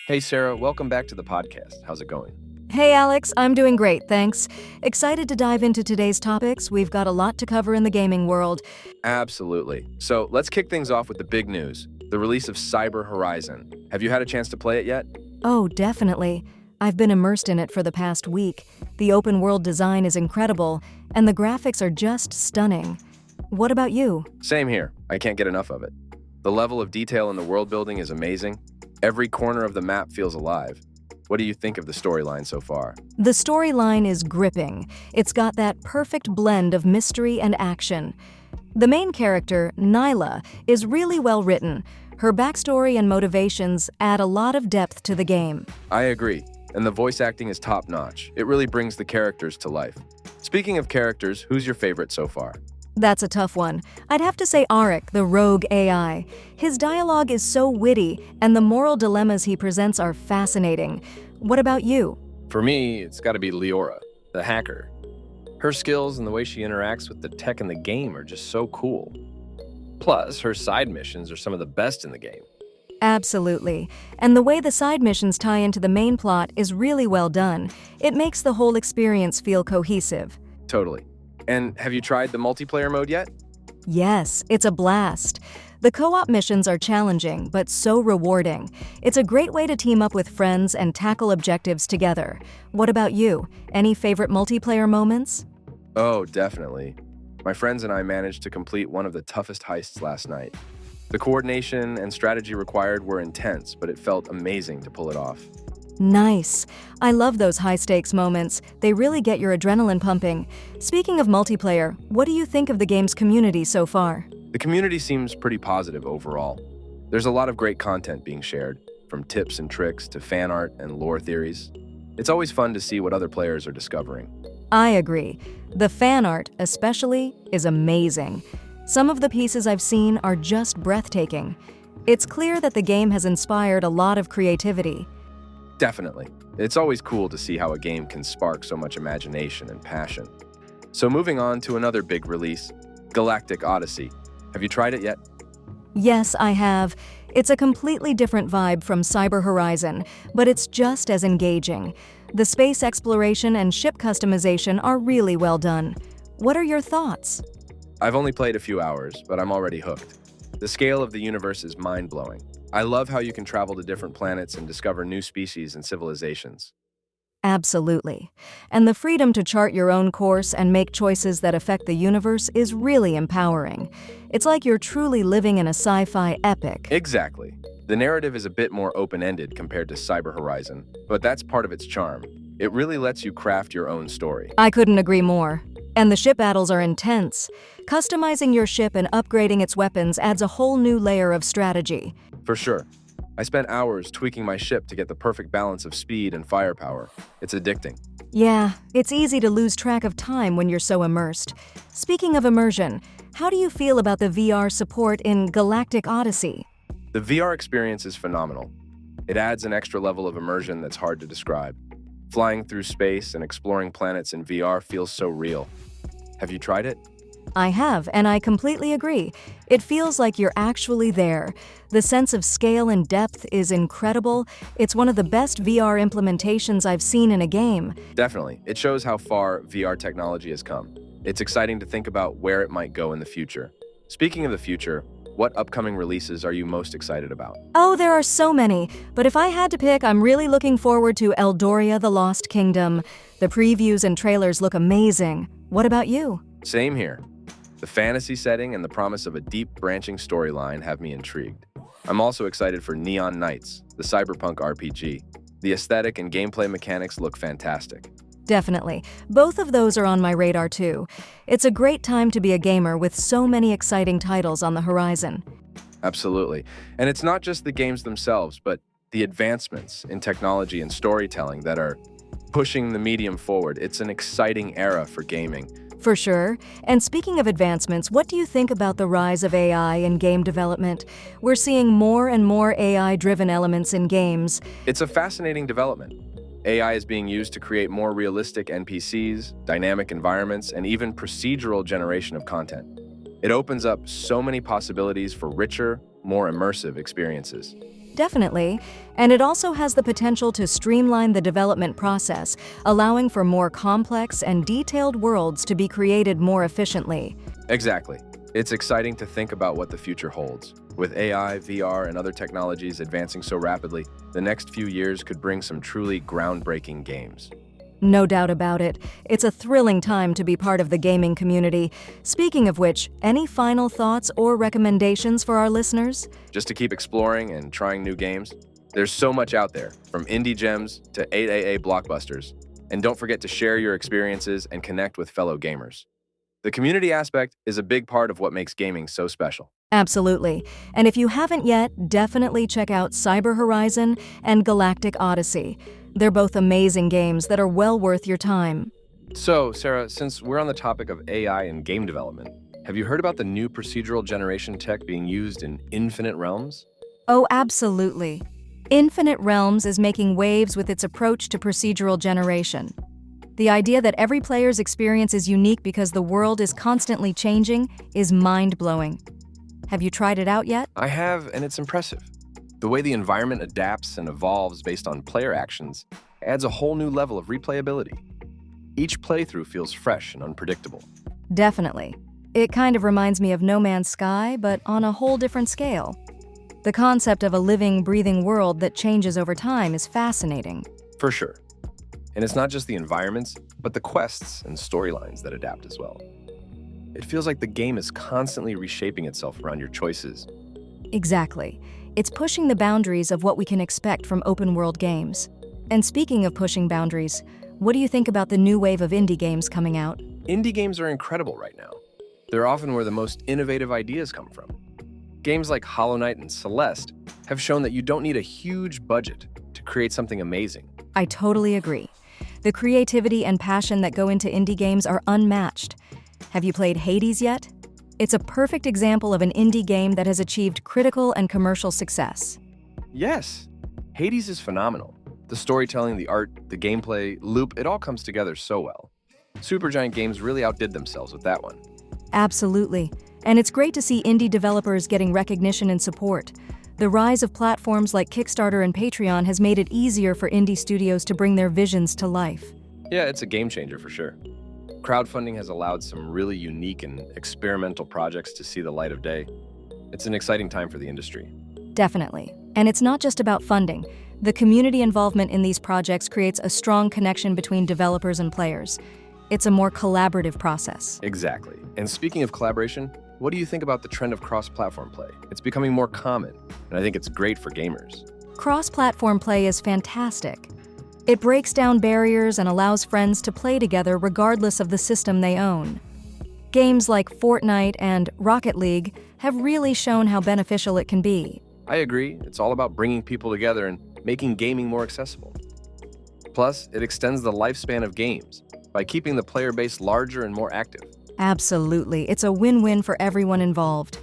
Hey, Sarah, welcome back to the podcast. How's it going? Hey Alex, I'm doing great, thanks. Excited to dive into today's topics. We've got a lot to cover in the gaming world. Absolutely. So let's kick things off with the big news, the release of Cyber Horizon. Have you had a chance to play it yet? Oh, definitely. I've been immersed in it for the past week. The open world design is incredible, and the graphics are just stunning. What about you? Same here. I can't get enough of it. The level of detail in the world building is amazing. Every corner of the map feels alive. What do you think of the storyline so far? The storyline is gripping. It's got that perfect blend of mystery and action. The main character, Nyla, is really well written. Her backstory and motivations add a lot of depth to the game. I agree, and the voice acting is top-notch. It really brings the characters to life. Speaking of characters, who's your favorite so far? That's a tough one. I'd have to say Arik, the rogue AI. His dialogue is so witty, and the moral dilemmas he presents are fascinating. What about you? For me, it's got to be Leora, the hacker. Her skills and the way she interacts with the tech in the game are just so cool. Plus, her side missions are some of the best in the game. Absolutely. And the way the side missions tie into the main plot is really well done. It makes the whole experience feel cohesive. Totally. And have you tried the multiplayer mode yet? Yes, it's a blast. The co-op missions are challenging, but so rewarding. It's a great way to team up with friends and tackle objectives together. What about you? Any favorite multiplayer moments? Oh, definitely. My friends and I managed to complete one of the toughest heists last night. The coordination and strategy required were intense, but it felt amazing to pull it off. Nice. I love those high-stakes moments. They really get your adrenaline pumping. Speaking of multiplayer, what do you think of the game's community so far? The community seems pretty positive overall. There's a lot of great content being shared, from tips and tricks to fan art and lore theories. It's always fun to see what other players are discovering. I agree. The fan art, especially, is amazing. Some of the pieces I've seen are just breathtaking. It's clear that the game has inspired a lot of creativity. Definitely. It's always cool to see how a game can spark so much imagination and passion. So moving on to another big release, Galactic Odyssey. Have you tried it yet? Yes, I have. It's a completely different vibe from Cyber Horizon, but it's just as engaging. The space exploration and ship customization are really well done. What are your thoughts? I've only played a few hours, but I'm already hooked. The scale of the universe is mind-blowing. I love how you can travel to different planets and discover new species and civilizations. Absolutely. And the freedom to chart your own course and make choices that affect the universe is really empowering. It's like you're truly living in a sci-fi epic. Exactly. The narrative is a bit more open-ended compared to Cyber Horizon, but that's part of its charm. It really lets you craft your own story. I couldn't agree more. And the ship battles are intense. Customizing your ship and upgrading its weapons adds a whole new layer of strategy. For sure. I spent hours tweaking my ship to get the perfect balance of speed and firepower. It's addicting. Yeah, it's easy to lose track of time when you're so immersed. Speaking of immersion, how do you feel about the VR support in Galactic Odyssey? The VR experience is phenomenal. It adds an extra level of immersion that's hard to describe. Flying through space and exploring planets in VR feels so real. Have you tried it? I have, and I completely agree. It feels like you're actually there. The sense of scale and depth is incredible. It's one of the best VR implementations I've seen in a game. Definitely. It shows how far VR technology has come. It's exciting to think about where it might go in the future. Speaking of the future, what upcoming releases are you most excited about? Oh, there are so many, but if I had to pick, I'm really looking forward to Eldoria: The Lost Kingdom. The previews and trailers look amazing. What about you? Same here. The fantasy setting and the promise of a deep, branching storyline have me intrigued. I'm also excited for Neon Knights, the cyberpunk RPG. The aesthetic and gameplay mechanics look fantastic. Definitely. Both of those are on my radar too. It's a great time to be a gamer with so many exciting titles on the horizon. Absolutely. And it's not just the games themselves, but the advancements in technology and storytelling that are pushing the medium forward. It's an exciting era for gaming. For sure. And speaking of advancements, what do you think about the rise of AI in game development? We're seeing more and more AI-driven elements in games. It's a fascinating development. AI is being used to create more realistic NPCs, dynamic environments, and even procedural generation of content. It opens up so many possibilities for richer, more immersive experiences. Definitely. And it also has the potential to streamline the development process, allowing for more complex and detailed worlds to be created more efficiently. Exactly. It's exciting to think about what the future holds. With AI, VR, and other technologies advancing so rapidly, the next few years could bring some truly groundbreaking games. No doubt about it. It's a thrilling time to be part of the gaming community. Speaking of which, any final thoughts or recommendations for our listeners? Just to keep exploring and trying new games. There's so much out there, from indie gems to 8AA blockbusters. And don't forget to share your experiences and connect with fellow gamers. The community aspect is a big part of what makes gaming so special. Absolutely. And if you haven't yet, definitely check out Cyber Horizon and Galactic Odyssey. They're both amazing games that are well worth your time. So, Sarah, since we're on the topic of AI and game development, have you heard about the new procedural generation tech being used in Infinite Realms? Oh, absolutely. Infinite Realms is making waves with its approach to procedural generation. The idea that every player's experience is unique because the world is constantly changing is mind-blowing. Have you tried it out yet? I have, and it's impressive. The way the environment adapts and evolves based on player actions adds a whole new level of replayability. Each playthrough feels fresh and unpredictable. Definitely. It kind of reminds me of No Man's Sky, but on a whole different scale. The concept of a living, breathing world that changes over time is fascinating. For sure. And it's not just the environments, but the quests and storylines that adapt as well. It feels like the game is constantly reshaping itself around your choices. Exactly. It's pushing the boundaries of what we can expect from open-world games. And speaking of pushing boundaries, what do you think about the new wave of indie games coming out? Indie games are incredible right now. They're often where the most innovative ideas come from. Games like Hollow Knight and Celeste have shown that you don't need a huge budget to create something amazing. I totally agree. The creativity and passion that go into indie games are unmatched. Have you played Hades yet? It's a perfect example of an indie game that has achieved critical and commercial success. Yes, Hades is phenomenal. The storytelling, the art, the gameplay, loop, it all comes together so well. Supergiant Games really outdid themselves with that one. Absolutely. And it's great to see indie developers getting recognition and support. The rise of platforms like Kickstarter and Patreon has made it easier for indie studios to bring their visions to life. Yeah, it's a game changer for sure. Crowdfunding has allowed some really unique and experimental projects to see the light of day. It's an exciting time for the industry. Definitely. And it's not just about funding. The community involvement in these projects creates a strong connection between developers and players. It's a more collaborative process. Exactly. And speaking of collaboration, what do you think about the trend of cross-platform play? It's becoming more common, and I think it's great for gamers. Cross-platform play is fantastic. It breaks down barriers and allows friends to play together regardless of the system they own. Games like Fortnite and Rocket League have really shown how beneficial it can be. I agree. It's all about bringing people together and making gaming more accessible. Plus, it extends the lifespan of games by keeping the player base larger and more active. Absolutely. It's a win-win for everyone involved.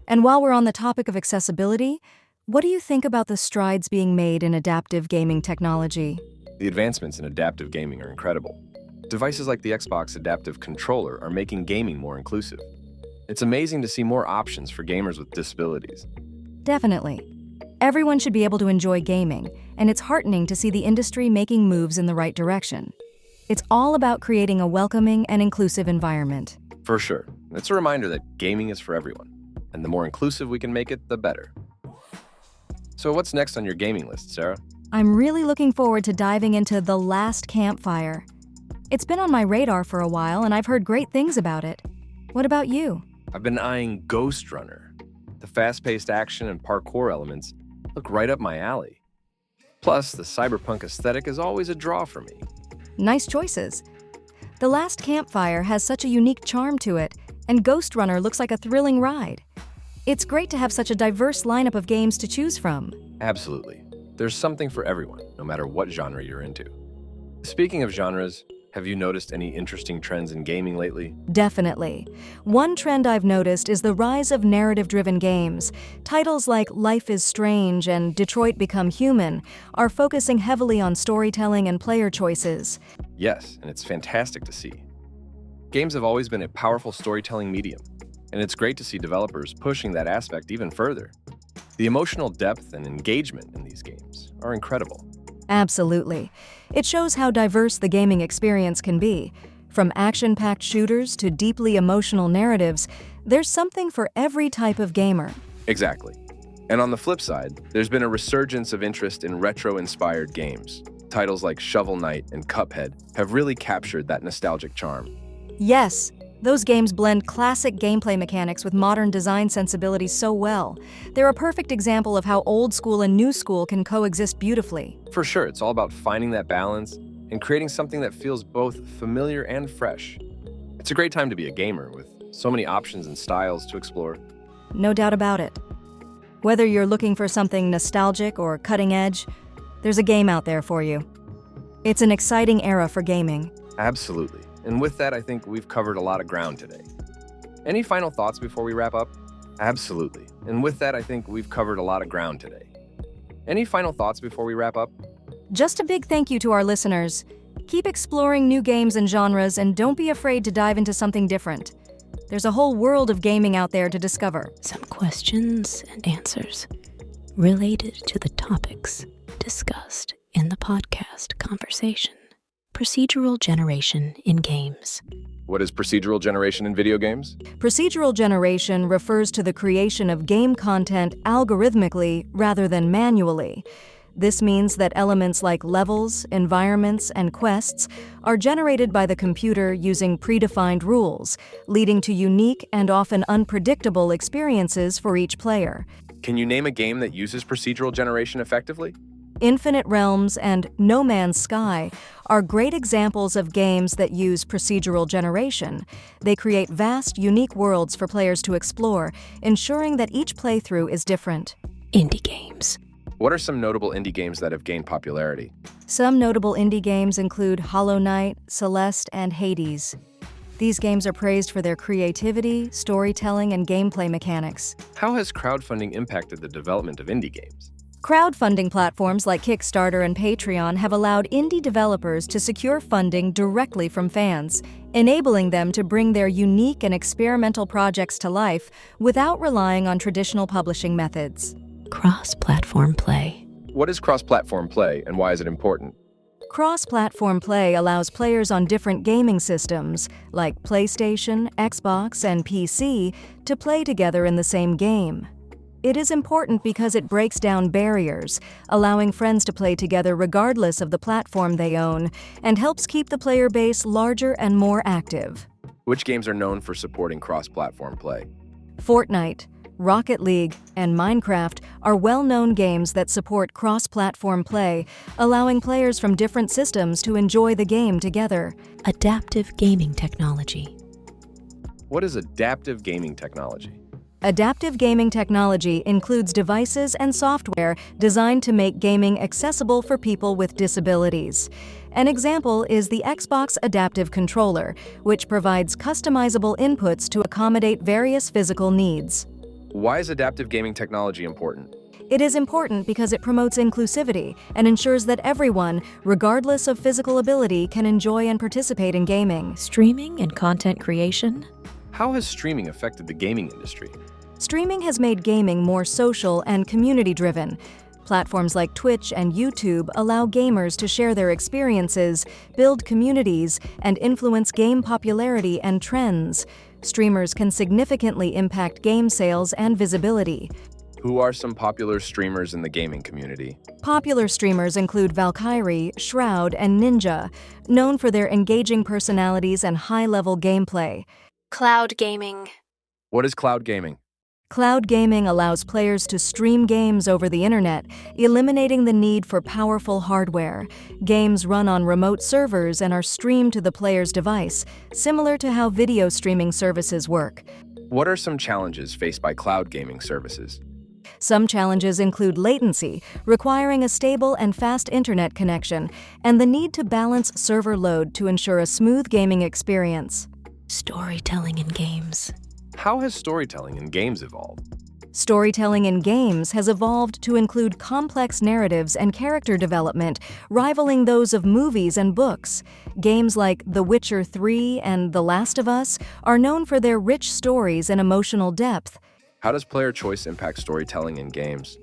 And while we're on the topic of accessibility, what do you think about the strides being made in adaptive gaming technology? The advancements in adaptive gaming are incredible. Devices like the Xbox Adaptive Controller are making gaming more inclusive. It's amazing to see more options for gamers with disabilities. Definitely. Everyone should be able to enjoy gaming, and it's heartening to see the industry making moves in the right direction. It's all about creating a welcoming and inclusive environment. For sure. It's a reminder that gaming is for everyone, and the more inclusive we can make it, the better. So what's next on your gaming list, Sarah? I'm really looking forward to diving into The Last Campfire. It's been on my radar for a while, and I've heard great things about it. What about you? I've been eyeing Ghost Runner. The fast-paced action and parkour elements look right up my alley. Plus, the cyberpunk aesthetic is always a draw for me. Nice choices. The Last Campfire has such a unique charm to it, and Ghost Runner looks like a thrilling ride. It's great to have such a diverse lineup of games to choose from. Absolutely. There's something for everyone, no matter what genre you're into. Speaking of genres, have you noticed any interesting trends in gaming lately? Definitely. One trend I've noticed is the rise of narrative-driven games. Titles like Life is Strange and Detroit Become Human are focusing heavily on storytelling and player choices. Yes, and it's fantastic to see. Games have always been a powerful storytelling medium, and it's great to see developers pushing that aspect even further. The emotional depth and engagement in these games are incredible. Absolutely. It shows how diverse the gaming experience can be. From action-packed shooters to deeply emotional narratives, there's something for every type of gamer. Exactly. And on the flip side, there's been a resurgence of interest in retro-inspired games. Titles like Shovel Knight and Cuphead have really captured that nostalgic charm. Yes, those games blend classic gameplay mechanics with modern design sensibilities so well. They're a perfect example of how old school and new school can coexist beautifully. For sure, it's all about finding that balance and creating something that feels both familiar and fresh. It's a great time to be a gamer with so many options and styles to explore. No doubt about it. Whether you're looking for something nostalgic or cutting edge, there's a game out there for you. It's an exciting era for gaming. Absolutely. And with that, I think we've covered a lot of ground today. Any final thoughts before we wrap up? Absolutely. And with that, I think we've covered a lot of ground today. Any final thoughts before we wrap up? Just a big thank you to our listeners. Keep exploring new games and genres, and don't be afraid to dive into something different. There's a whole world of gaming out there to discover. Some questions and answers related to the topics discussed in the podcast conversation. Procedural generation in games. What is procedural generation in video games? Procedural generation refers to the creation of game content algorithmically rather than manually. This means that elements like levels, environments, and quests are generated by the computer using predefined rules, leading to unique and often unpredictable experiences for each player. Can you name a game that uses procedural generation effectively? Infinite Realms and No Man's Sky are great examples of games that use procedural generation. They create vast, unique worlds for players to explore, ensuring that each playthrough is different. Indie games. What are some notable indie games that have gained popularity? Some notable indie games include Hollow Knight, Celeste, and Hades. These games are praised for their creativity, storytelling, and gameplay mechanics. How has crowdfunding impacted the development of indie games? Crowdfunding platforms like Kickstarter and Patreon have allowed indie developers to secure funding directly from fans, enabling them to bring their unique and experimental projects to life without relying on traditional publishing methods. Cross-platform play. What is cross-platform play and why is it important? Cross-platform play allows players on different gaming systems, like PlayStation, Xbox, and PC, to play together in the same game. It is important because it breaks down barriers, allowing friends to play together regardless of the platform they own, and helps keep the player base larger and more active. Which games are known for supporting cross-platform play? Fortnite, Rocket League, and Minecraft are well-known games that support cross-platform play, allowing players from different systems to enjoy the game together. Adaptive gaming technology. What is adaptive gaming technology? Adaptive gaming technology includes devices and software designed to make gaming accessible for people with disabilities. An example is the Xbox Adaptive Controller, which provides customizable inputs to accommodate various physical needs. Why is adaptive gaming technology important? It is important because it promotes inclusivity and ensures that everyone, regardless of physical ability, can enjoy and participate in gaming. Streaming and content creation. How has streaming affected the gaming industry? Streaming has made gaming more social and community-driven. Platforms like Twitch and YouTube allow gamers to share their experiences, build communities, and influence game popularity and trends. Streamers can significantly impact game sales and visibility. Who are some popular streamers in the gaming community? Popular streamers include Valkyrie, Shroud, and Ninja, known for their engaging personalities and high-level gameplay. Cloud gaming. What is cloud gaming? Cloud gaming allows players to stream games over the internet, eliminating the need for powerful hardware. Games run on remote servers and are streamed to the player's device, similar to how video streaming services work. What are some challenges faced by cloud gaming services? Some challenges include latency, requiring a stable and fast internet connection, and the need to balance server load to ensure a smooth gaming experience. Storytelling in games. How has storytelling in games evolved? Storytelling in games has evolved to include complex narratives and character development, rivaling those of movies and books. Games like The Witcher 3 and The Last of Us are known for their rich stories and emotional depth. How does player choice impact storytelling in games?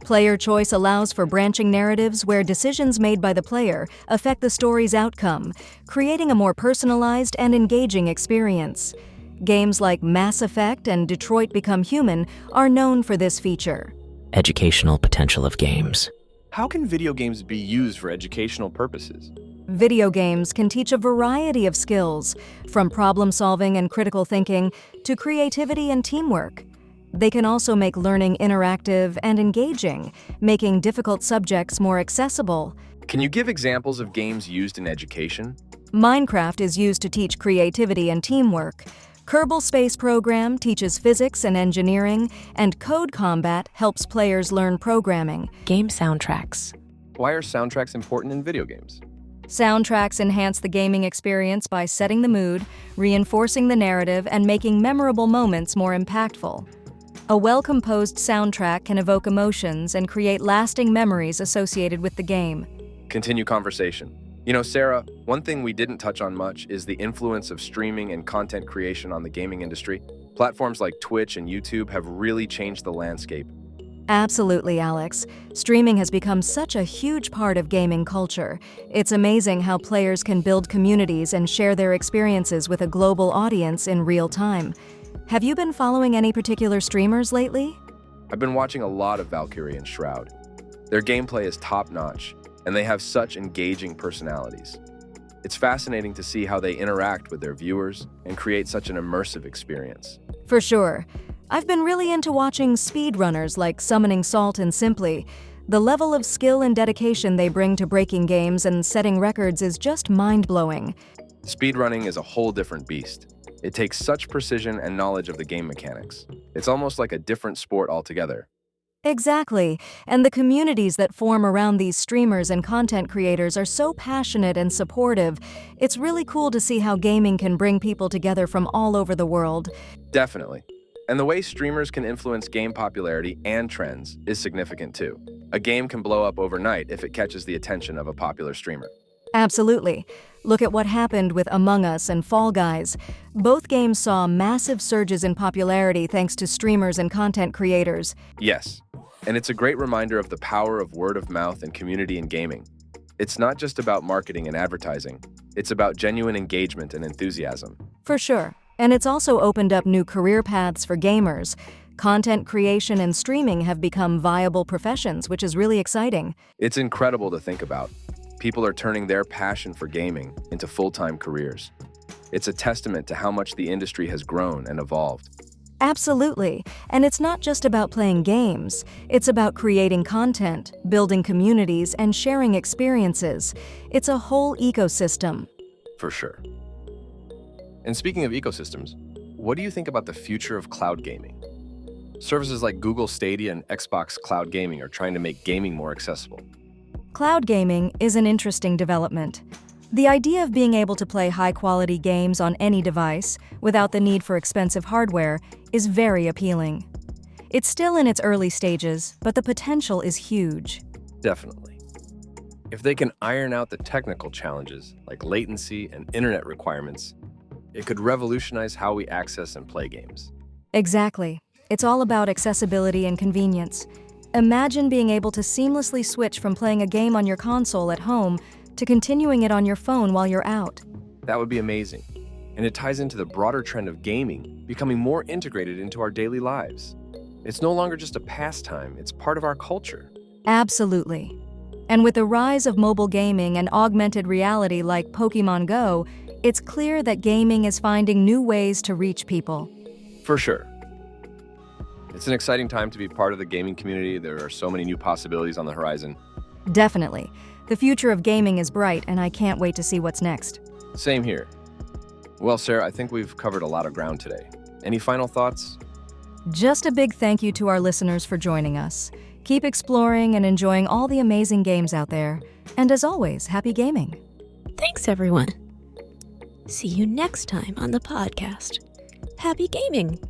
Player choice allows for branching narratives where decisions made by the player affect the story's outcome, creating a more personalized and engaging experience. Games like Mass Effect and Detroit Become Human are known for this feature. Educational potential of games. How can video games be used for educational purposes? Video games can teach a variety of skills, from problem-solving and critical thinking to creativity and teamwork. They can also make learning interactive and engaging, making difficult subjects more accessible. Can you give examples of games used in education? Minecraft is used to teach creativity and teamwork. Kerbal Space Program teaches physics and engineering, and Code Combat helps players learn programming. Game soundtracks. Why are soundtracks important in video games? Soundtracks enhance the gaming experience by setting the mood, reinforcing the narrative, and making memorable moments more impactful. A well-composed soundtrack can evoke emotions and create lasting memories associated with the game. Continue conversation. You know, Sarah, one thing we didn't touch on much is the influence of streaming and content creation on the gaming industry. Platforms like Twitch and YouTube have really changed the landscape. Absolutely, Alex. Streaming has become such a huge part of gaming culture. It's amazing how players can build communities and share their experiences with a global audience in real time. Have you been following any particular streamers lately? I've been watching a lot of Valkyrie and Shroud. Their gameplay is top-notch, and they have such engaging personalities. It's fascinating to see how they interact with their viewers and create such an immersive experience. For sure. I've been really into watching speedrunners like Summoning Salt and Simply. The level of skill and dedication they bring to breaking games and setting records is just mind-blowing. Speedrunning is a whole different beast. It takes such precision and knowledge of the game mechanics. It's almost like a different sport altogether. Exactly, and the communities that form around these streamers and content creators are so passionate and supportive. It's really cool to see how gaming can bring people together from all over the world. Definitely. And the way streamers can influence game popularity and trends is significant too. A game can blow up overnight if it catches the attention of a popular streamer. Absolutely. Look at what happened with Among Us and Fall Guys. Both games saw massive surges in popularity thanks to streamers and content creators. Yes, and it's a great reminder of the power of word of mouth and community in gaming. It's not just about marketing and advertising. It's about genuine engagement and enthusiasm. For sure. And it's also opened up new career paths for gamers. Content creation and streaming have become viable professions, which is really exciting. It's incredible to think about. People are turning their passion for gaming into full-time careers. It's a testament to how much the industry has grown and evolved. Absolutely. And it's not just about playing games. It's about creating content, building communities, and sharing experiences. It's a whole ecosystem. For sure. And speaking of ecosystems, what do you think about the future of cloud gaming? Services like Google Stadia and Xbox Cloud Gaming are trying to make gaming more accessible. Cloud gaming is an interesting development. The idea of being able to play high-quality games on any device without the need for expensive hardware is very appealing. It's still in its early stages, but the potential is huge. Definitely. If they can iron out the technical challenges like latency and internet requirements, it could revolutionize how we access and play games. Exactly. It's all about accessibility and convenience. Imagine being able to seamlessly switch from playing a game on your console at home to continuing it on your phone while you're out. That would be amazing. And it ties into the broader trend of gaming becoming more integrated into our daily lives. It's no longer just a pastime, it's part of our culture. Absolutely. And with the rise of mobile gaming and augmented reality like Pokémon Go, it's clear that gaming is finding new ways to reach people. For sure. It's an exciting time to be part of the gaming community. There are so many new possibilities on the horizon. Definitely. The future of gaming is bright, and I can't wait to see what's next. Same here. Well, Sarah, I think we've covered a lot of ground today. Any final thoughts? Just a big thank you to our listeners for joining us. Keep exploring and enjoying all the amazing games out there. And as always, happy gaming. Thanks, everyone. See you next time on the podcast. Happy gaming!